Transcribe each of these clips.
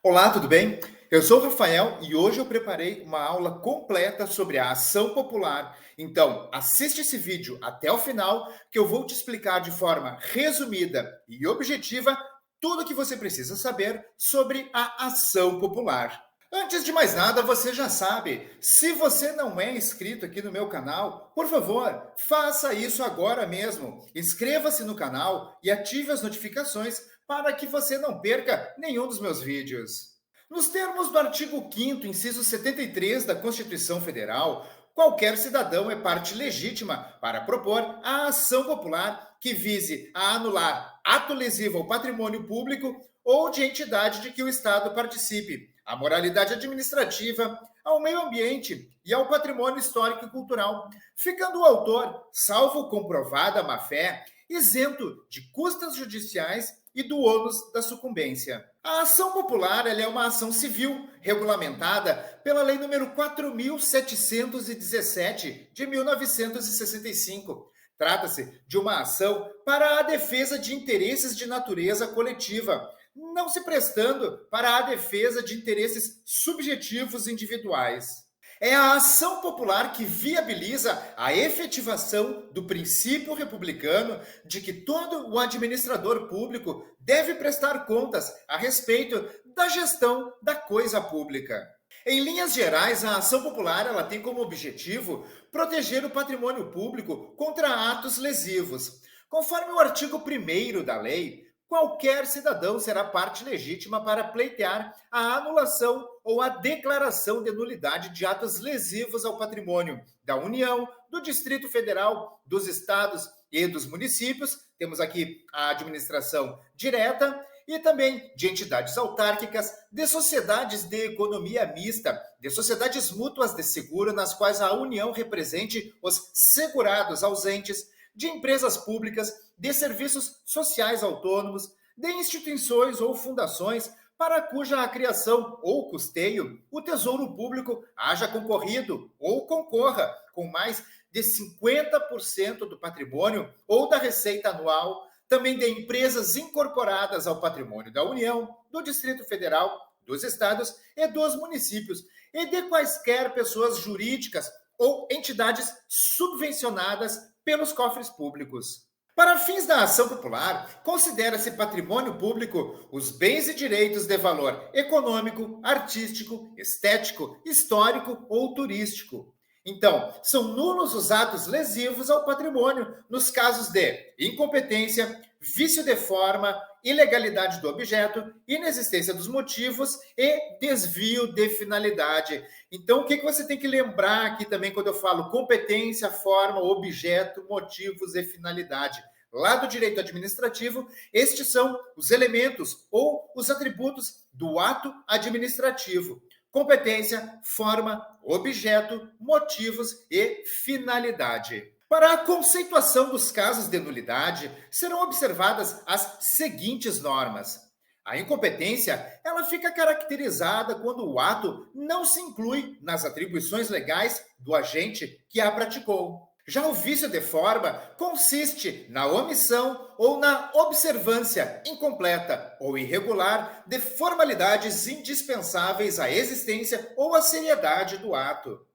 Olá, tudo bem? Eu sou o Rafael e hoje eu preparei uma aula completa sobre a ação popular. Então, assiste esse vídeo até o final que eu vou te explicar de forma resumida e objetiva tudo o que você precisa saber sobre a ação popular. Antes de mais nada, você já sabe, se você não é inscrito aqui no meu canal, por favor, faça isso agora mesmo. Inscreva-se no canal e ative as notificações para que você não perca nenhum dos meus vídeos. Nos termos do artigo 5º, inciso 73 da Constituição Federal, qualquer cidadão é parte legítima para propor a ação popular que vise a anular ato lesivo ao patrimônio público ou de entidade de que o Estado participe, à moralidade administrativa, ao meio ambiente e ao patrimônio histórico e cultural, ficando o autor, salvo comprovada má-fé, isento de custas judiciais e do ônus da sucumbência. A ação popular é uma ação civil regulamentada pela Lei nº 4.717 de 1965. Trata-se de uma ação para a defesa de interesses de natureza coletiva, não se prestando para a defesa de interesses subjetivos individuais. É a ação popular que viabiliza a efetivação do princípio republicano de que todo o administrador público deve prestar contas a respeito da gestão da coisa pública. Em linhas gerais, a ação popular tem como objetivo proteger o patrimônio público contra atos lesivos. Conforme o artigo 1º da lei, qualquer cidadão será parte legítima para pleitear a anulação ou a declaração de nulidade de atos lesivos ao patrimônio da União, do Distrito Federal, dos estados e dos municípios. Temos aqui a administração direta e também de entidades autárquicas, de sociedades de economia mista, de sociedades mútuas de seguro, nas quais a União represente os segurados ausentes, de empresas públicas, de serviços sociais autônomos, de instituições ou fundações para cuja criação ou custeio o Tesouro Público haja concorrido ou concorra com mais de 50% do patrimônio ou da receita anual, também de empresas incorporadas ao patrimônio da União, do Distrito Federal, dos estados e dos municípios, e de quaisquer pessoas jurídicas ou entidades subvencionadas pelos cofres públicos. Para fins da ação popular, considera-se patrimônio público os bens e direitos de valor econômico, artístico, estético, histórico ou turístico. Então, são nulos os atos lesivos ao patrimônio nos casos de incompetência, vício de forma, ilegalidade do objeto, inexistência dos motivos e desvio de finalidade. Então, o que você tem que lembrar aqui também quando eu falo competência, forma, objeto, motivos e finalidade? Lá do direito administrativo, estes são os elementos ou os atributos do ato administrativo: competência, forma, objeto, motivos e finalidade. Para a conceituação dos casos de nulidade, serão observadas as seguintes normas. A incompetência, ela fica caracterizada quando o ato não se inclui nas atribuições legais do agente que a praticou. Já o vício de forma consiste na omissão ou na observância incompleta ou irregular de formalidades indispensáveis à existência ou à seriedade do ato.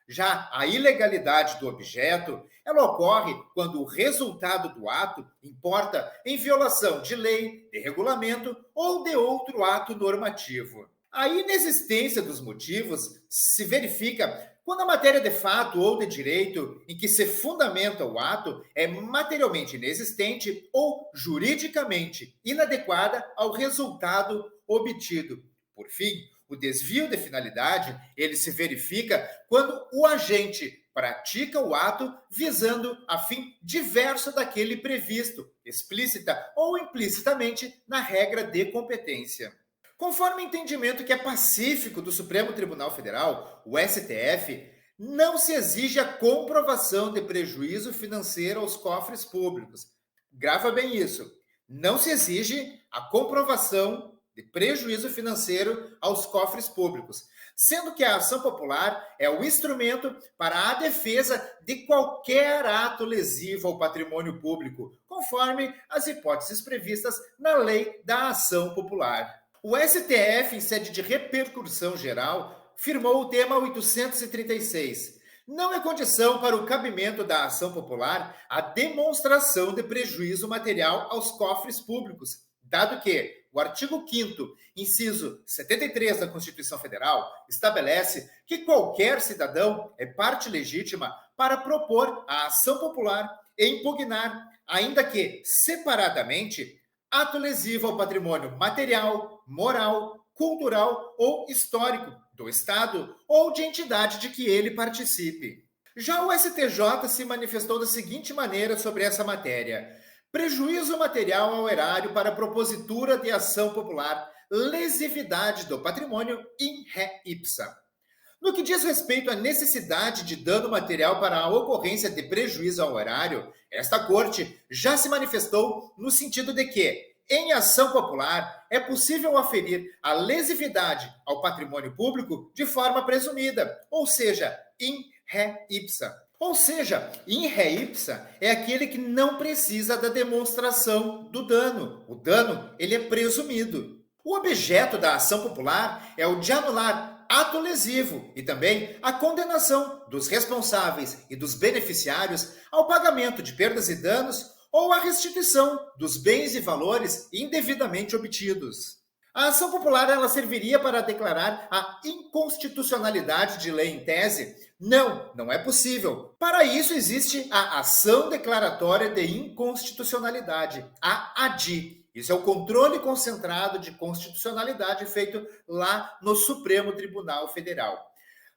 Já a ilegalidade do objeto, ela ocorre quando o resultado do ato importa em violação de lei, de regulamento ou de outro ato normativo. A inexistência dos motivos se verifica quando a matéria de fato ou de direito em que se fundamenta o ato é materialmente inexistente ou juridicamente inadequada ao resultado obtido. Por fim, o desvio de finalidade, ele se verifica quando o agente pratica o ato visando a fim diverso daquele previsto, explícita ou implicitamente, na regra de competência. Conforme o entendimento que é pacífico do Supremo Tribunal Federal, o STF, não se exige a comprovação de prejuízo financeiro aos cofres públicos. Grava bem isso. Não se exige a comprovação de prejuízo financeiro aos cofres públicos, sendo que a ação popular é o instrumento para a defesa de qualquer ato lesivo ao patrimônio público, conforme as hipóteses previstas na Lei da Ação Popular. O STF, em sede de repercussão geral, firmou o tema 836. Não é condição para o cabimento da ação popular a demonstração de prejuízo material aos cofres públicos, dado que o artigo 5º, inciso 73 da Constituição Federal, estabelece que qualquer cidadão é parte legítima para propor a ação popular e impugnar, ainda que separadamente, ato lesivo ao patrimônio material, moral, cultural ou histórico do Estado ou de entidade de que ele participe. Já o STJ se manifestou da seguinte maneira sobre essa matéria: prejuízo material ao erário para propositura de ação popular, lesividade do patrimônio in re ipsa. No que diz respeito à necessidade de dano material para a ocorrência de prejuízo ao erário, esta Corte já se manifestou no sentido de que, em ação popular, é possível aferir a lesividade ao patrimônio público de forma presumida, ou seja, in re ipsa. Ou seja, in re ipsa é aquele que não precisa da demonstração do dano. O dano, ele é presumido. O objeto da ação popular é o de anular ato lesivo e também a condenação dos responsáveis e dos beneficiários ao pagamento de perdas e danos ou a restituição dos bens e valores indevidamente obtidos. A ação popular ela serviria para declarar a inconstitucionalidade de lei em tese? Não é possível. Para isso existe a ação declaratória de inconstitucionalidade, a ADI. Isso é o controle concentrado de constitucionalidade feito lá no Supremo Tribunal Federal.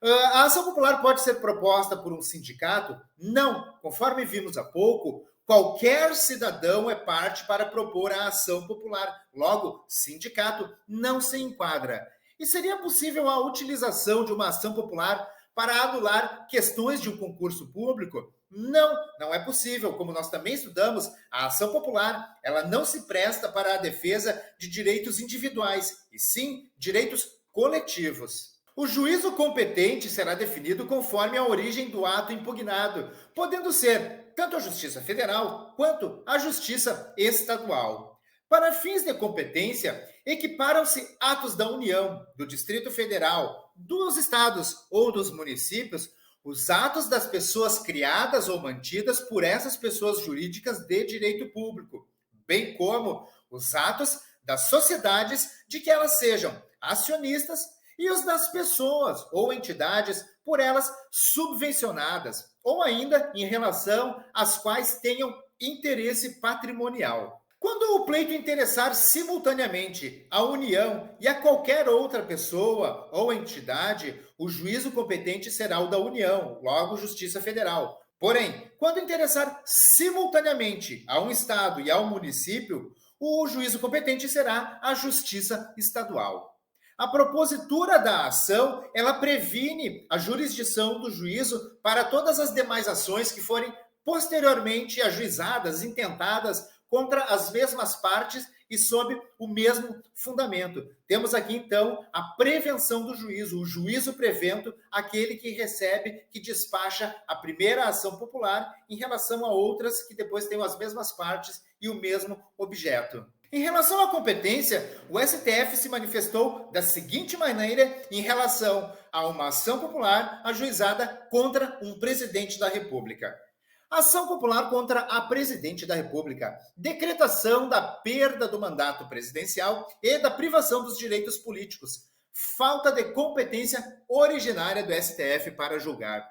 A ação popular pode ser proposta por um sindicato? Não. Conforme vimos há pouco, qualquer cidadão é parte para propor a ação popular. Logo, sindicato não se enquadra. E seria possível a utilização de uma ação popular para anular questões de um concurso público? Não é possível. Como nós também estudamos, a ação popular ela não se presta para a defesa de direitos individuais, e sim direitos coletivos. O juízo competente será definido conforme a origem do ato impugnado, podendo ser tanto a Justiça Federal quanto a Justiça Estadual. Para fins de competência, equiparam-se atos da União, do Distrito Federal, dos estados ou dos municípios, os atos das pessoas criadas ou mantidas por essas pessoas jurídicas de direito público, bem como os atos das sociedades de que elas sejam acionistas e os das pessoas ou entidades por elas subvencionadas, ou ainda em relação às quais tenham interesse patrimonial. Quando o pleito interessar simultaneamente a União e a qualquer outra pessoa ou entidade, o juízo competente será o da União, logo Justiça Federal. Porém, quando interessar simultaneamente a um Estado e ao município, o juízo competente será a Justiça Estadual. A propositura da ação, ela previne a jurisdição do juízo para todas as demais ações que forem posteriormente ajuizadas, intentadas contra as mesmas partes e sob o mesmo fundamento. Temos aqui, então, a prevenção do juízo, o juízo prevento, aquele que recebe, que despacha a primeira ação popular em relação a outras que depois têm as mesmas partes e o mesmo objeto. Em relação à competência, o STF se manifestou da seguinte maneira em relação a uma ação popular ajuizada contra um presidente da República. Ação popular contra a presidente da República. Decretação da perda do mandato presidencial e da privação dos direitos políticos. Falta de competência originária do STF para julgar.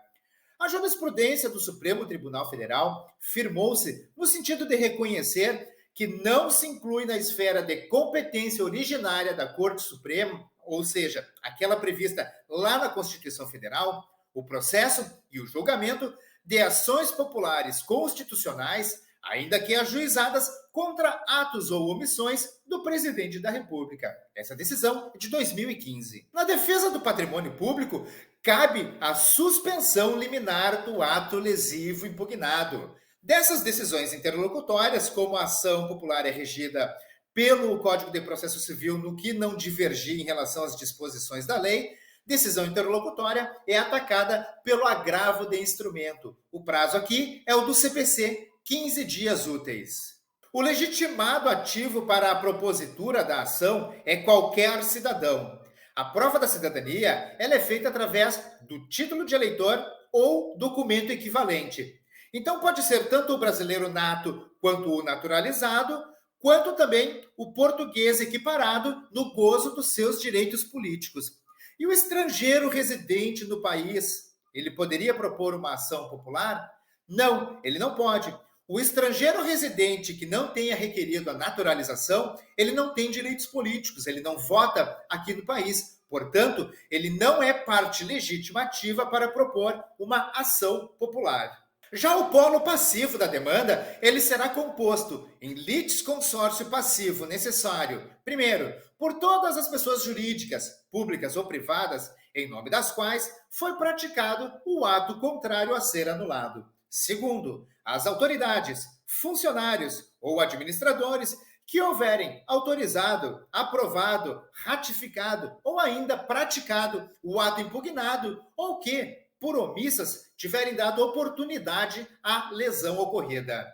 A jurisprudência do Supremo Tribunal Federal firmou-se no sentido de reconhecer que não se inclui na esfera de competência originária da Corte Suprema, ou seja, aquela prevista lá na Constituição Federal, o processo e o julgamento de ações populares constitucionais, ainda que ajuizadas contra atos ou omissões do presidente da República. Essa decisão é de 2015. Na defesa do patrimônio público, cabe a suspensão liminar do ato lesivo impugnado. Dessas decisões interlocutórias, como a ação popular é regida pelo Código de Processo Civil no que não divergir em relação às disposições da lei, decisão interlocutória é atacada pelo agravo de instrumento. O prazo aqui é o do CPC, 15 dias úteis. O legitimado ativo para a propositura da ação é qualquer cidadão. A prova da cidadania ela é feita através do título de eleitor ou documento equivalente. Então pode ser tanto o brasileiro nato quanto o naturalizado, quanto também o português equiparado no gozo dos seus direitos políticos. E o estrangeiro residente no país, ele poderia propor uma ação popular? Não, ele não pode. O estrangeiro residente que não tenha requerido a naturalização, ele não tem direitos políticos, ele não vota aqui no país. Portanto, ele não é parte legítima ativa para propor uma ação popular. Já o polo passivo da demanda, ele será composto em litisconsórcio passivo necessário, primeiro, por todas as pessoas jurídicas, públicas ou privadas, em nome das quais foi praticado o ato contrário a ser anulado. Segundo, as autoridades, funcionários ou administradores que houverem autorizado, aprovado, ratificado ou ainda praticado o ato impugnado ou que, por omissas, tiverem dado oportunidade à lesão ocorrida.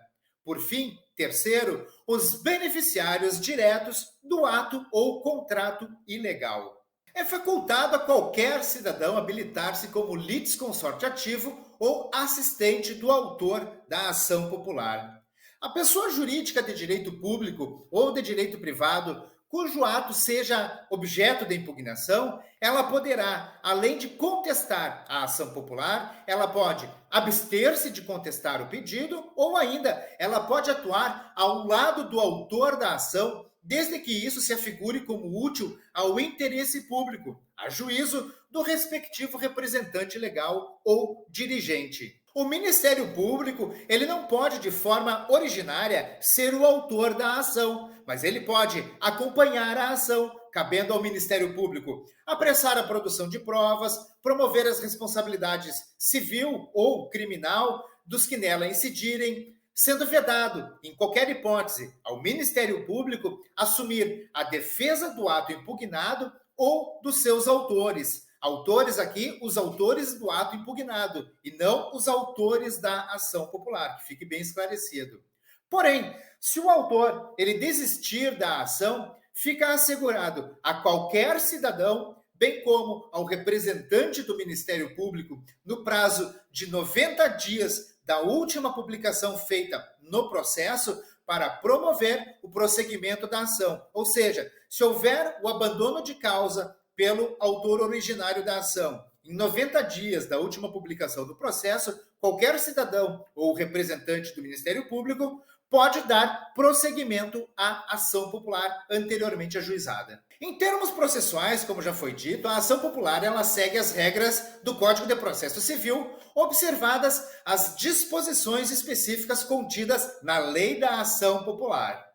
Por fim, terceiro, os beneficiários diretos do ato ou contrato ilegal. É facultado a qualquer cidadão habilitar-se como litisconsorte ativo ou assistente do autor da ação popular. A pessoa jurídica de direito público ou de direito privado, cujo ato seja objeto de impugnação, ela poderá, além de contestar a ação popular, ela pode abster-se de contestar o pedido ou ainda ela pode atuar ao lado do autor da ação, desde que isso se afigure como útil ao interesse público, a juízo do respectivo representante legal ou dirigente. O Ministério Público, ele não pode de forma originária ser o autor da ação, mas ele pode acompanhar a ação, cabendo ao Ministério Público apressar a produção de provas, promover as responsabilidades civil ou criminal dos que nela incidirem, sendo vedado, em qualquer hipótese, ao Ministério Público assumir a defesa do ato impugnado ou dos seus autores. Autores aqui, os autores do ato impugnado, e não os autores da ação popular, que fique bem esclarecido. Porém, se o autor ele desistir da ação, fica assegurado a qualquer cidadão, bem como ao representante do Ministério Público, no prazo de 90 dias da última publicação feita no processo, para promover o prosseguimento da ação. Ou seja, se houver o abandono de causa pelo autor originário da ação, em 90 dias da última publicação do processo, qualquer cidadão ou representante do Ministério Público pode dar prosseguimento à ação popular anteriormente ajuizada. Em termos processuais, como já foi dito, a ação popular ela segue as regras do Código de Processo Civil, observadas as disposições específicas contidas na Lei da Ação Popular.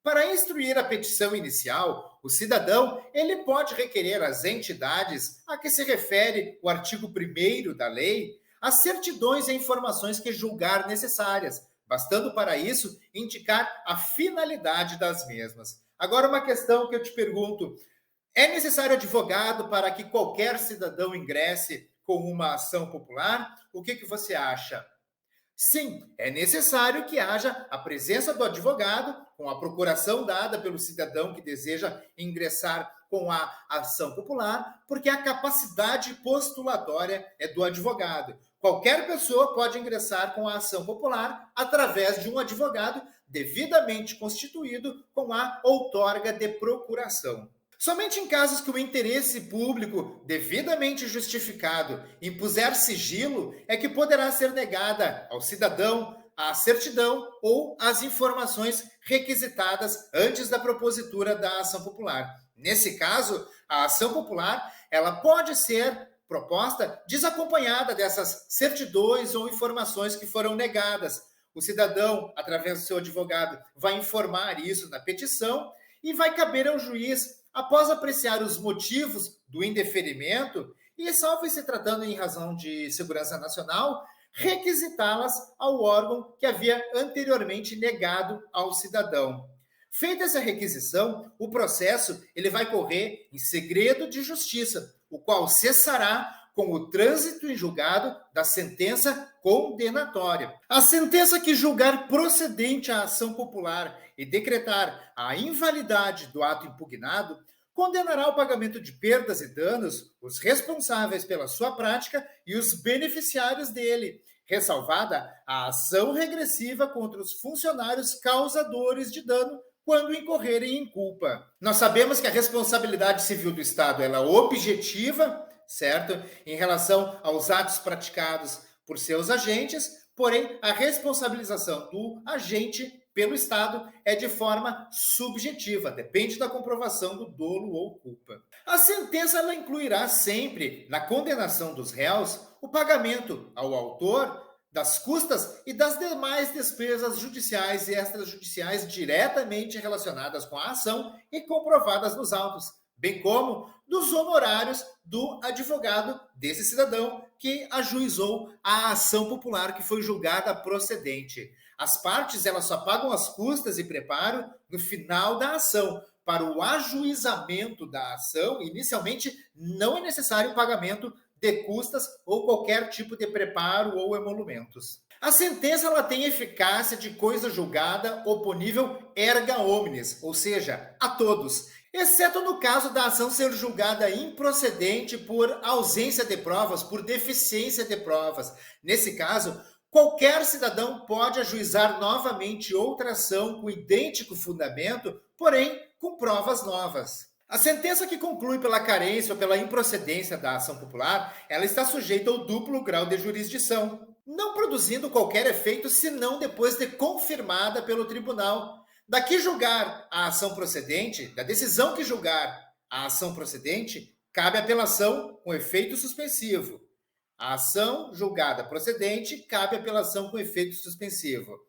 Para instruir a petição inicial, o cidadão ele pode requerer às entidades a que se refere o artigo 1º da lei as certidões e informações que julgar necessárias, bastando para isso indicar a finalidade das mesmas. Agora, uma questão que eu te pergunto: é necessário advogado para que qualquer cidadão ingresse com uma ação popular? O que você acha? Sim, é necessário que haja a presença do advogado, com a procuração dada pelo cidadão que deseja ingressar com a ação popular, porque a capacidade postulatória é do advogado. Qualquer pessoa pode ingressar com a ação popular através de um advogado devidamente constituído com a outorga de procuração. Somente em casos que o interesse público devidamente justificado impuser sigilo é que poderá ser negada ao cidadão a certidão ou as informações requisitadas antes da propositura da ação popular. Nesse caso, a ação popular ela pode ser proposta desacompanhada dessas certidões ou informações que foram negadas. O cidadão, através do seu advogado, vai informar isso na petição e vai caber ao juiz, após apreciar os motivos do indeferimento, e salvo se tratando em razão de segurança nacional, requisitá-las ao órgão que havia anteriormente negado ao cidadão. Feita essa requisição, o processo ele vai correr em segredo de justiça, o qual cessará com o trânsito em julgado da sentença condenatória. A sentença que julgar procedente a ação popular e decretar a invalidade do ato impugnado condenará ao pagamento de perdas e danos os responsáveis pela sua prática e os beneficiários dele, ressalvada a ação regressiva contra os funcionários causadores de dano quando incorrerem em culpa. Nós sabemos que a responsabilidade civil do Estado ela é objetiva, certo? Em relação aos atos praticados por seus agentes, porém, a responsabilização do agente pelo Estado é de forma subjetiva, depende da comprovação do dolo ou culpa. A sentença ela incluirá sempre, na condenação dos réus, o pagamento ao autor das custas e das demais despesas judiciais e extrajudiciais diretamente relacionadas com a ação e comprovadas nos autos, bem como dos honorários do advogado desse cidadão que ajuizou a ação popular que foi julgada procedente. As partes elas só pagam as custas e preparo no final da ação. Para o ajuizamento da ação, inicialmente não é necessário o pagamento de custas ou qualquer tipo de preparo ou emolumentos. A sentença ela tem eficácia de coisa julgada oponível erga omnes, ou seja, a todos, exceto no caso da ação ser julgada improcedente por ausência de provas, por deficiência de provas. Nesse caso, qualquer cidadão pode ajuizar novamente outra ação com idêntico fundamento, porém com provas novas. A sentença que conclui pela carência ou pela improcedência da ação popular, ela está sujeita ao duplo grau de jurisdição, não produzindo qualquer efeito senão depois de confirmada pelo tribunal. Daqui julgar a ação procedente, da decisão que julgar a ação procedente, cabe apelação com efeito suspensivo. A ação julgada procedente, cabe apelação com efeito suspensivo.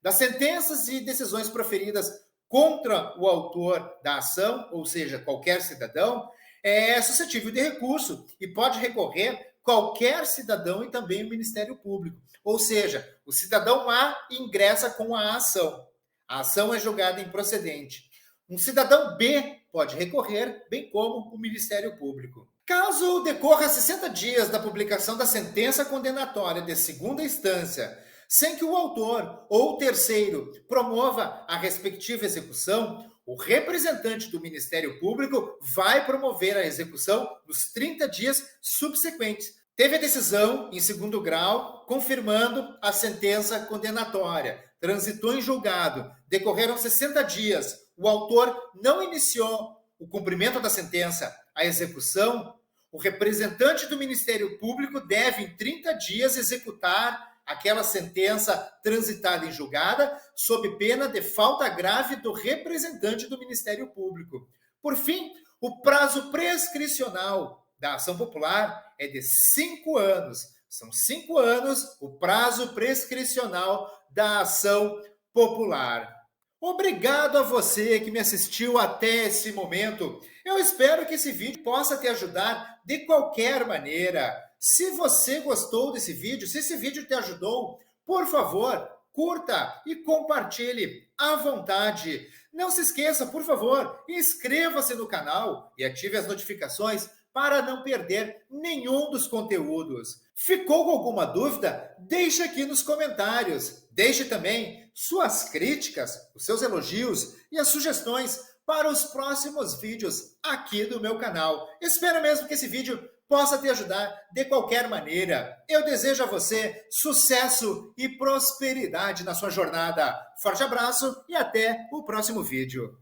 Das sentenças e decisões proferidas contra o autor da ação, ou seja, qualquer cidadão, é suscetível de recurso e pode recorrer qualquer cidadão e também o Ministério Público. Ou seja, o cidadão A ingressa com a ação. A ação é julgada improcedente. Um cidadão B pode recorrer, bem como o Ministério Público. Caso decorra 60 dias da publicação da sentença condenatória de segunda instância, sem que o autor ou terceiro promova a respectiva execução, o representante do Ministério Público vai promover a execução nos 30 dias subsequentes. Teve a decisão em segundo grau, confirmando a sentença condenatória. Transitou em julgado, decorreram 60 dias, o autor não iniciou o cumprimento da sentença, a execução, o representante do Ministério Público deve, em 30 dias, executar aquela sentença transitada em julgada, sob pena de falta grave do representante do Ministério Público. Por fim, o prazo prescricional da ação popular é de 5 anos. São 5 anos o prazo prescricional da ação popular. Obrigado a você que me assistiu até esse momento. Eu espero que esse vídeo possa te ajudar de qualquer maneira. Se você gostou desse vídeo, se esse vídeo te ajudou, por favor, curta e compartilhe à vontade. Não se esqueça, por favor, inscreva-se no canal e ative as notificações para não perder nenhum dos conteúdos. Ficou com alguma dúvida? Deixe aqui nos comentários. Deixe também suas críticas, os seus elogios e as sugestões para os próximos vídeos aqui do meu canal. Espero mesmo que esse vídeo possa te ajudar de qualquer maneira. Eu desejo a você sucesso e prosperidade na sua jornada. Forte abraço e até o próximo vídeo.